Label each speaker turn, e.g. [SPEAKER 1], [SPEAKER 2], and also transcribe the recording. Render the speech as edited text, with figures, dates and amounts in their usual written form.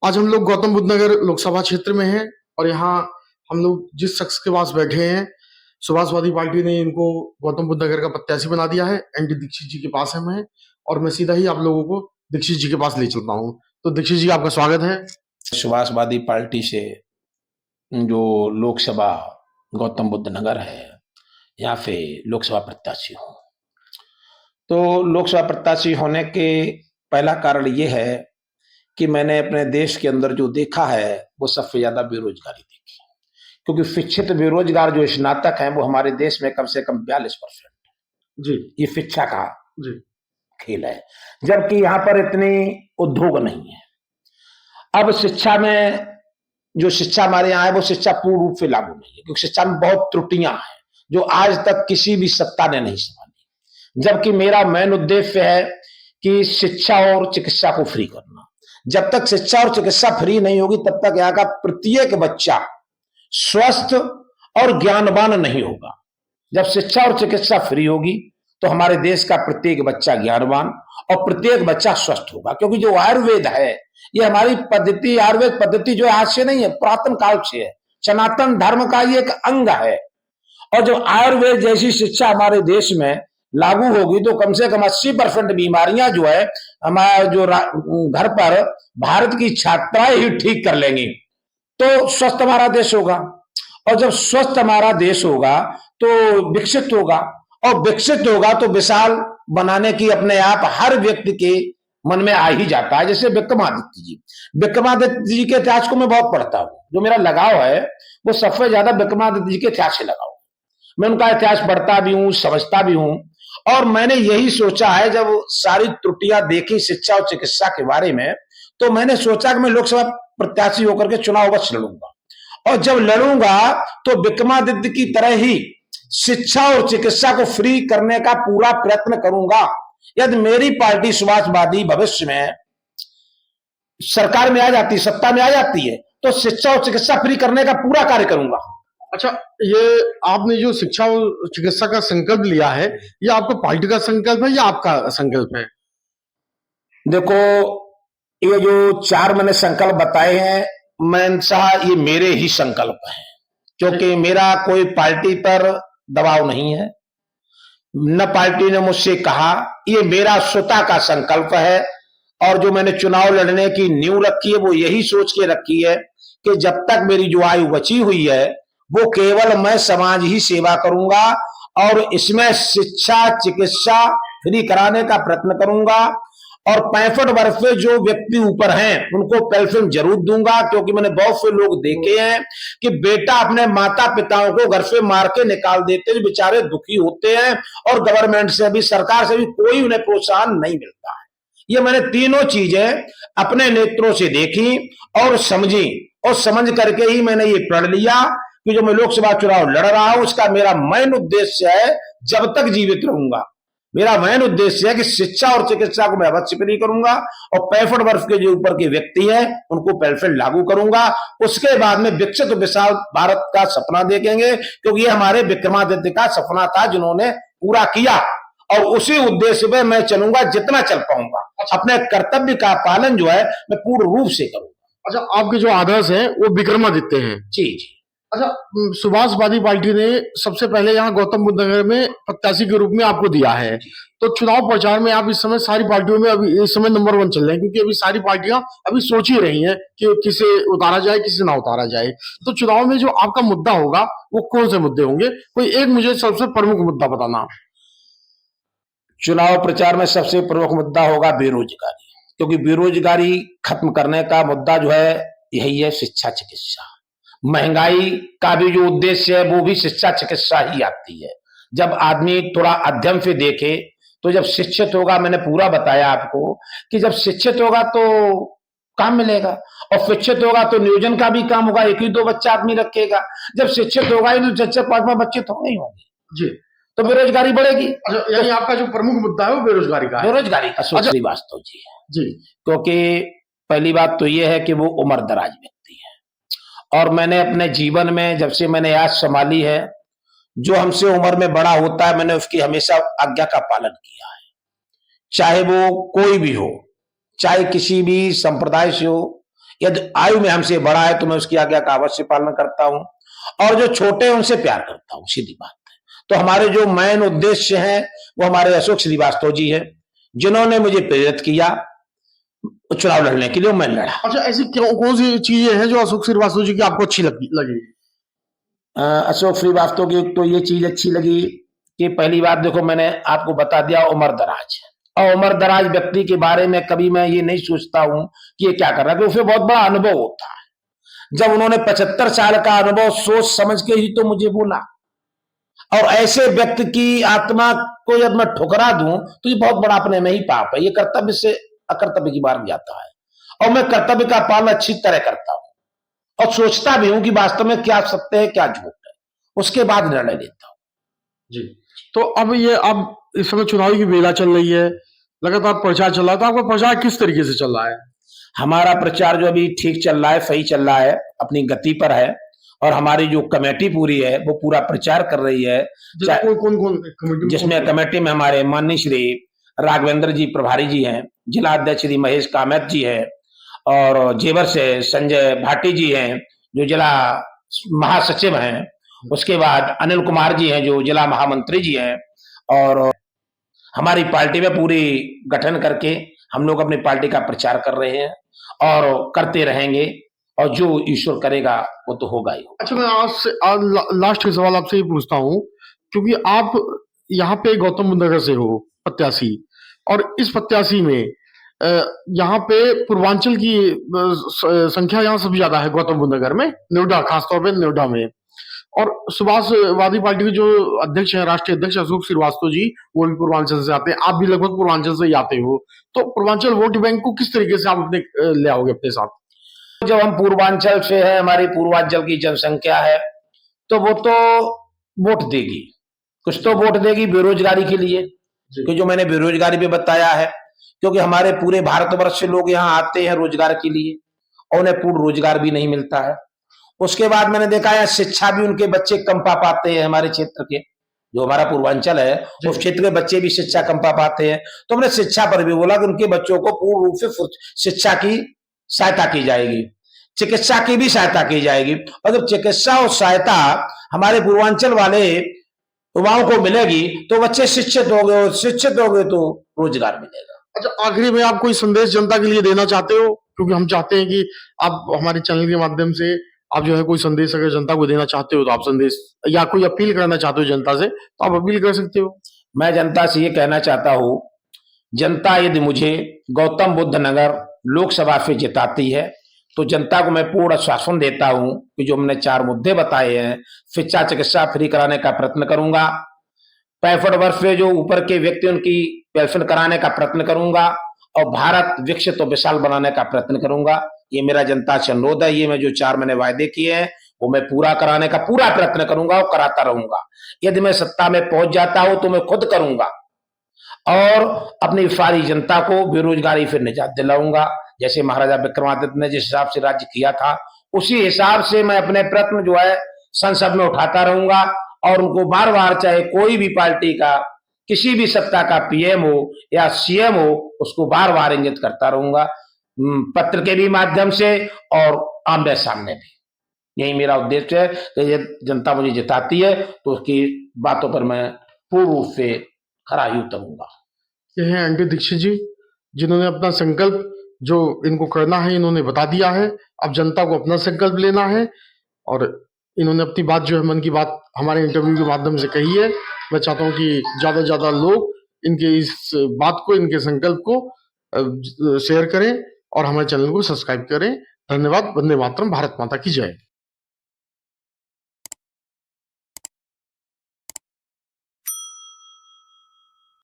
[SPEAKER 1] आज हम लोग गौतम बुद्ध नगर लोकसभा क्षेत्र में हैं और यहाँ हम लोग जिस शख्स के पास बैठे हैं, सुभाषवादी पार्टी ने इनको गौतम बुद्ध नगर का प्रत्याशी बना दिया है। एनडी दीक्षित जी के पास हम हैं और मैं सीधा ही आप लोगों को दीक्षित जी के पास ले चलता हूँ। तो दीक्षित जी, आपका स्वागत है।
[SPEAKER 2] सुभाषवादी पार्टी से जो लोकसभा गौतम बुद्ध नगर है, यहाँ पे लोकसभा प्रत्याशी हूँ। तो लोकसभा प्रत्याशी होने के पहला कारण ये है कि मैंने अपने देश के अंदर जो देखा है वो सबसे ज्यादा बेरोजगारी देखी, क्योंकि शिक्षित बेरोजगार जो स्नातक हैं वो हमारे देश में कम से कम 42%
[SPEAKER 1] जी।
[SPEAKER 2] ये शिक्षा का
[SPEAKER 1] जी।
[SPEAKER 2] खेल है, जबकि यहाँ पर इतनी उद्योग नहीं है। अब शिक्षा में जो शिक्षा हमारे यहाँ है वो शिक्षा पूर्ण रूप से लागू नहीं है, क्योंकि शिक्षा में बहुत त्रुटियां हैं जो आज तक किसी भी सत्ता ने नहीं संभाली। जबकि मेरा मेन उद्देश्य है कि शिक्षा और चिकित्सा को फ्री करना। जब तक शिक्षा और चिकित्सा फ्री नहीं होगी तब तक यहाँ का प्रत्येक बच्चा स्वस्थ और ज्ञानवान नहीं होगा। जब शिक्षा और चिकित्सा फ्री होगी तो हमारे देश का प्रत्येक बच्चा ज्ञानवान और प्रत्येक बच्चा स्वस्थ होगा। क्योंकि जो आयुर्वेद है ये हमारी पद्धति, आयुर्वेद पद्धति जो आज से नहीं है, पुरातन काल से है, सनातन धर्म का ये एक अंग है। और जो आयुर्वेद जैसी शिक्षा हमारे देश में लागू होगी तो कम से कम 80% बीमारियां जो है हमारे जो घर पर भारत की छात्राएं ही ठीक कर लेंगी, तो स्वस्थ हमारा देश होगा। और जब स्वस्थ हमारा देश होगा तो विकसित होगा, और विकसित होगा तो विशाल बनाने की अपने आप हर व्यक्ति के मन में आ ही जाता है। जैसे विक्रमादित्य जी के इतिहास को मैं बहुत पढ़ता हूँ, जो मेरा लगाव है वो सबसे ज्यादा विक्रमादित्य जी के इतिहास से लगाव। मैं उनका इतिहास पढ़ता भी हूँ, समझता भी हूँ, और मैंने यही सोचा है जब सारी त्रुटियां देखी शिक्षा और चिकित्सा के बारे में, तो मैंने सोचा कि मैं लोकसभा प्रत्याशी होकर के चुनाव अवश्य लड़ूंगा। और जब लड़ूंगा तो विक्रमादित्य की तरह ही शिक्षा और चिकित्सा को फ्री करने का पूरा प्रयत्न करूंगा। यदि मेरी पार्टी सुभाषवादी भविष्य में सरकार में आ जाती, सत्ता में आ जाती है, तो शिक्षा और चिकित्सा फ्री करने का पूरा कार्य करूंगा।
[SPEAKER 1] अच्छा, ये आपने जो शिक्षा और चिकित्सा का संकल्प लिया है, ये आपका पार्टी का संकल्प है या आपका संकल्प है?
[SPEAKER 2] देखो, ये जो 4 मैंने संकल्प बताए हैं, मैं साहब ये मेरे ही संकल्प हैं, क्योंकि मेरा कोई पार्टी पर दबाव नहीं है, न पार्टी ने मुझसे कहा। ये मेरा स्वतः का संकल्प है। और जो मैंने चुनाव लड़ने की नींव रखी है वो यही सोच के रखी है कि जब तक मेरी जो आयु बची हुई है वो केवल मैं समाज ही सेवा करूंगा, और इसमें शिक्षा चिकित्सा फ्री कराने का प्रयत्न करूंगा। और 65 वर्ष से जो व्यक्ति ऊपर हैं उनको पेंशन जरूर दूंगा, क्योंकि मैंने बहुत से लोग देखे हैं कि बेटा अपने माता पिताओं को घर से मार के निकाल देते हैं, बेचारे दुखी होते हैं, और गवर्नमेंट से भी, सरकार से भी कोई उन्हें प्रोत्साहन नहीं मिलता है। ये मैंने तीनों चीजें अपने नेत्रों से देखी और समझी, और समझ करके ही मैंने ये प्रण लिया कि जो मैं लोकसभा चुनाव लड़ रहा हूं उसका मेरा मेन उद्देश्य है, जब तक जीवित रहूंगा मेरा मेन उद्देश्य है कि शिक्षा और चिकित्सा को मैं अवश्य फ्री करूंगा, और 65 वर्ष के जो ऊपर के व्यक्ति हैं उनको पेंशन लागू करूंगा। उसके बाद में विकसित विशाल भारत का सपना देखेंगे, क्योंकि ये हमारे विक्रमादित्य का सपना था जिन्होंने पूरा किया, और उसी उद्देश्य में मैं चलूंगा जितना चल पाऊंगा। अपने कर्तव्य का पालन जो है मैं पूर्ण रूप से करूंगा।
[SPEAKER 1] अच्छा, आपके जो आदर्श हैं वो विक्रमादित्य हैं?
[SPEAKER 2] जी।
[SPEAKER 1] अच्छा, सुभाषवादी पार्टी ने सबसे पहले यहाँ गौतम बुद्ध नगर में प्रत्याशी के रूप में आपको दिया है, तो चुनाव प्रचार में आप इस समय सारी पार्टियों में अभी इस समय नंबर 1 चल रहे हैं, क्योंकि अभी सारी पार्टियां अभी सोच ही रही हैं कि किसे उतारा जाए किसे ना उतारा जाए। तो चुनाव में जो आपका मुद्दा होगा वो कौन से मुद्दे होंगे? कोई एक मुझे सबसे प्रमुख मुद्दा बताना।
[SPEAKER 2] चुनाव प्रचार में सबसे प्रमुख मुद्दा होगा बेरोजगारी, क्योंकि बेरोजगारी खत्म करने का मुद्दा जो है यही है, शिक्षा चिकित्सा। महंगाई का भी जो उद्देश्य है वो भी शिक्षा चिकित्सा ही आती है। जब आदमी थोड़ा अध्ययन से देखे तो जब शिक्षित होगा, मैंने पूरा बताया आपको कि जब शिक्षित होगा तो काम मिलेगा, और शिक्षित होगा तो नियोजन का भी काम होगा, 1 ही 2 बच्चा आदमी रखेगा। जब शिक्षित होगा ही तो 4-5 बच्चे तो नहीं होंगे जी, तो बेरोजगारी बढ़ेगी।
[SPEAKER 1] यानी आपका जो प्रमुख मुद्दा है वो बेरोजगारी का है?
[SPEAKER 2] बेरोजगारी का श्रीवास्तव जी है
[SPEAKER 1] जी।
[SPEAKER 2] क्योंकि पहली बात तो ये है कि वो उम्र दराज व्यक्ति है, और मैंने अपने जीवन में जब से मैंने याद संभाली है, जो हमसे उम्र में बड़ा होता है मैंने उसकी हमेशा आज्ञा का पालन किया है, चाहे वो कोई भी हो, चाहे किसी भी संप्रदाय से हो यदि आयु में हमसे बड़ा है तो मैं उसकी आज्ञा का अवश्य पालन करता हूं, और जो छोटे हैं उनसे प्यार करता हूं, सीधी बात है। तो हमारे जो मेन उद्देश्य हैं वो हमारे अशोक श्रीवास्तव जी हैं, जिन्होंने मुझे प्रेरित किया चुनाव लड़ने के लिए, मैं लड़ा।
[SPEAKER 1] अच्छा, ऐसी कौन सी चीजें हैं जो अशोक श्रीवास्तव जी की आपको अच्छी लगी?
[SPEAKER 2] अशोक श्रीवास्तव की तो ये चीज अच्छी लगी कि पहली बात देखो, मैंने आपको बता दिया उम्र दराज, और उम्र दराज व्यक्ति के बारे में कभी मैं ये नहीं सोचता हूं कि ये क्या कर रहा है, उसे बहुत बड़ा अनुभव होता है। जब उन्होंने 75 साल का अनुभव सोच समझ के ही तो मुझे बोला, और ऐसे व्यक्ति की आत्मा को जब मैं ठुकरा दूं तो ये बहुत बड़ा अपने में ही पाप है, ये कर्तव्य से अकर्तव्य की बात जाता है। और मैं कर्तव्य का पालन अच्छी तरह करता हूं और सोचता भी हूं कि वास्तव में क्या सत्य है क्या झूठ है, उसके बाद निर्णय लेता हूं
[SPEAKER 1] जी। तो अब इस समय चुनाव की बेला चल रही है, लगातार प्रचार चल रहा है, तो आपका प्रचार किस तरीके से चल रहा है?
[SPEAKER 2] हमारा प्रचार जो अभी ठीक चल रहा है, सही चल रहा है, अपनी गति पर है, और हमारी जो कमेटी पूरी है वो पूरा प्रचार कर रही है।
[SPEAKER 1] कमेटी?
[SPEAKER 2] जिसमें कमेटी में हमारे माननीय श्री राघवेंद्र जी प्रभारी जी हैं, जिला अध्यक्ष श्री महेश कामत जी हैं, और जेवर से संजय भाटी जी हैं जो जिला महासचिव हैं, उसके बाद अनिल कुमार जी हैं जो जिला महामंत्री जी हैं, और हमारी पार्टी में पूरी गठन करके हम लोग अपनी पार्टी का प्रचार कर रहे हैं और करते रहेंगे, और जो ईश्वर करेगा वो तो होगा ही होगा।
[SPEAKER 1] अच्छा, मैं आज लास्ट सवाल आपसे ये पूछता हूँ, क्योंकि आप यहाँ पे गौतम बुद्ध नगर से हो प्रत्याशी, और इस प्रत्याशी में यहाँ पे पूर्वांचल की संख्या यहाँ सबसे ज्यादा है गौतम बुद्ध नगर में, नोएडा, खासतौर पे नोएडा में। और सुभाषवादी पार्टी के जो अध्यक्ष हैं, राष्ट्रीय अध्यक्ष अशोक श्रीवास्तव जी, वो भी पूर्वांचल से आते हैं, आप भी लगभग पूर्वांचल से ही आते हो, तो पूर्वांचल वोट बैंक को किस तरीके से आप अपने ले आओगे अपने साथ?
[SPEAKER 2] जब हम पूर्वांचल से है, हमारी पूर्वांचल की जनसंख्या है, तो वो तो वोट देगी, कुछ तो वोट देगी बेरोजगारी के लिए, क्योंकि जो मैंने बेरोजगारी पे बताया है, क्योंकि हमारे पूरे भारतवर्ष से लोग यहाँ आते हैं रोजगार के लिए और उन्हें पूर्ण रोजगार भी नहीं मिलता है। उसके बाद मैंने देखा है शिक्षा भी उनके बच्चे कम पा पाते हैं, हमारे क्षेत्र के जो हमारा पूर्वांचल है उस क्षेत्र के बच्चे भी शिक्षा कम पा पाते हैं, तो हमने शिक्षा पर भी बोला कि उनके बच्चों को पूर्ण रूप से शिक्षा की सहायता की जाएगी, चिकित्सा की भी सहायता की जाएगी, और जब चिकित्सा और सहायता हमारे पूर्वांचल वाले युवाओं को मिलेगी तो बच्चे शिक्षित हो गए, और शिक्षित हो गए तो रोजगार मिलेगा।
[SPEAKER 1] अच्छा, आखिरी में आप कोई संदेश जनता के लिए देना चाहते हो? क्योंकि हम चाहते हैं कि आप हमारे चैनल के माध्यम से आप जो है कोई संदेश अगर जनता को देना चाहते हो तो आप संदेश, या कोई अपील करना चाहते हो जनता से तो आप अपील कर सकते हो।
[SPEAKER 2] मैं जनता से ये कहना चाहता हूं, जनता यदि मुझे गौतम बुद्ध नगर लोकसभा से जिताती है तो जनता को मैं पूर्ण आश्वासन देता हूं कि जो हमने 4 मुद्दे बताए हैं, शिक्षा चिकित्सा फ्री कराने का प्रयत्न करूंगा, 65 वर्ष से जो ऊपर के व्यक्ति उनकी पेंशन कराने का प्रयत्न करूंगा, और भारत विकसित और विशाल बनाने का प्रयत्न करूंगा। ये मेरा जनता से अनुरोध है, ये मैं जो 4 मैंने वायदे किए हैं वो मैं पूरा कराने का पूरा प्रयत्न करूंगा और कराता रहूंगा। यदि मैं सत्ता में पहुंच जाता हूं तो मैं खुद करूंगा और अपनी सारी जनता को बेरोजगारी से निजात दिलाऊंगा। जैसे महाराजा विक्रमादित्य ने जिस हिसाब से राज्य किया था उसी हिसाब से मैं अपने प्रयत्न जो है संसद में उठाता रहूंगा, और उनको बार बार चाहे कोई भी पार्टी का किसी भी सत्ता का पीएम हो या सीएम हो उसको बार बार इंगित करता रहूंगा, पत्र के भी माध्यम से और आमने सामने भी। यही मेरा उद्देश्य है कि ये जनता मुझे जिताती है तो उसकी बातों पर मैं पूर्ण रूप से खरा ही उतरूंगा।
[SPEAKER 1] ये हैं अंकित दीक्षित जी, जिन्होंने अपना संकल्प जो इनको करना है इन्होंने बता दिया है। अब जनता को अपना संकल्प लेना है, और इन्होंने अपनी बात जो है मन की बात हमारे इंटरव्यू के माध्यम से कही है। मैं चाहता हूं कि ज्यादा से ज्यादा लोग इनके इस बात को, इनके संकल्प को शेयर करें और हमारे चैनल को सब्सक्राइब करें। धन्यवाद। वंदे मातरम। भारत माता की जय।